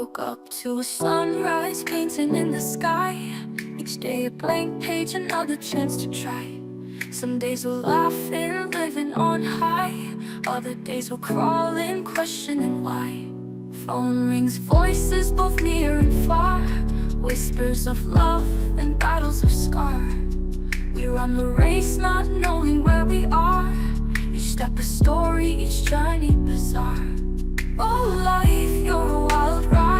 woke up to a sunrise painting in the sky. Each day a blank page, another chance to try. Some days we're laughing, living on high. Other days we're crawling, questioning why. Phone rings, voices both near and far. Whispers of love and battles of scar. We run the race not knowing where we are. Each step a story, each journey bizarre. Oh life, you're a wild ride.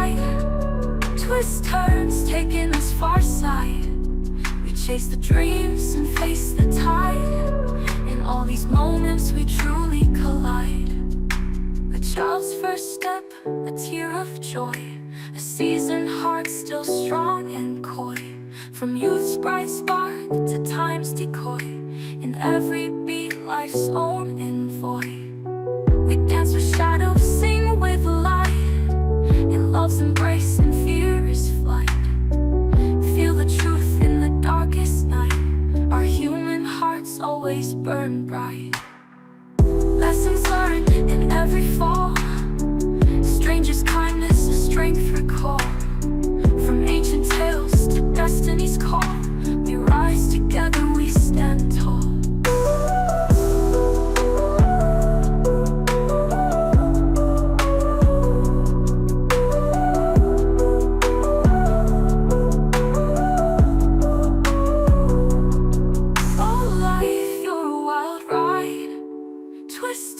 Twists, turns, taking us far side. We chase the dreams and face the tide. In all these moments we truly collide. A child's first step, a tear of joy. A seasoned heart still strong and coy. From youth's bright spark to time's decoy. In every beat life's own envoy. We dance with shadows, sing with light. In love's embrace and fear's flight. Feel the truth in the darkest night. Our human hearts always burn bright. Lessons learned in every fall. Strangers' kindness, a strength recall. From ancient tales to destiny's call. We rise together, we stand tall.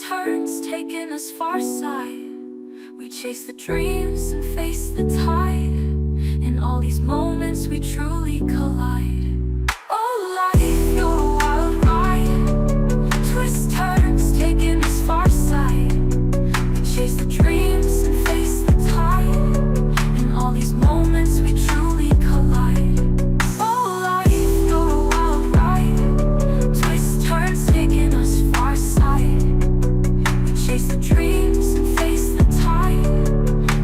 Turns taking us far side. We chase the dreams and face the tide. In all these moments we truly collide. Oh life, you're a wild ride. Twists, turns, taking us far side. We chase the dreams and face the tide. In all these moments we truly collide. Oh life, you're a wild ride. Twists, turns, taking us far side. Chase the dreams and face the tide.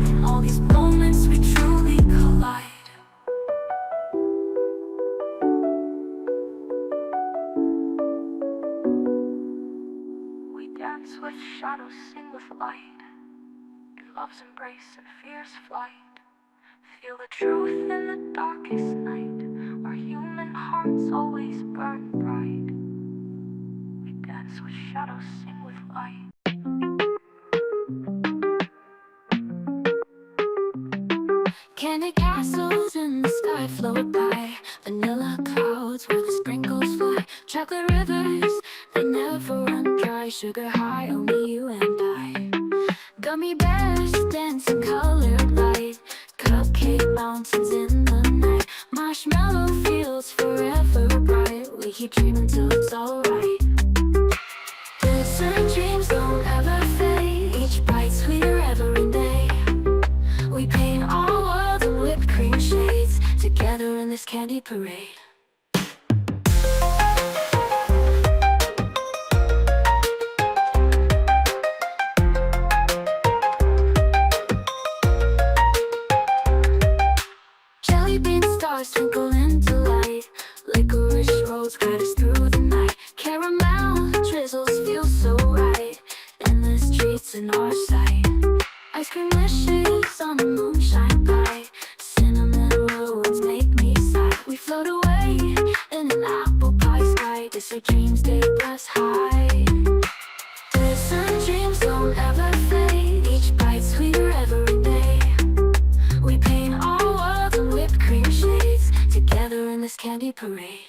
In all these moments we truly collide. We dance with shadows, sing with light. In love's embrace and fear's flight. Feel the truth in the darkest night. Our human hearts always burn bright. We dance with shadows, sing with light. Candy castles in the sky float by. Vanilla clouds where the sprinkles fly. Chocolate rivers, they never run dry. Sugar high, only you and I. Gummy bears dance in colored light. Cupcake mountains in the night. Marshmallow fields forever bright. We keep dreaming till it's alright. Listen, dreams don't ever fade. Each bite sweeter every day. We paint our world in whipped cream shades. Together in this candy parade. Jelly bean stars twinkle into light. Licorice roads guide us through the night. Caramel drizzles feel so right. Endless treats in our sight. Ice cream wishes on the moonshine pie. Cinnamon rolls make me sigh. We float away in an apple pie sky. Dessert dreams take us high. Listen, dreams don't ever fade. Each bite sweeter every day. We paint our world in whipped cream shades. Together in this candy parade.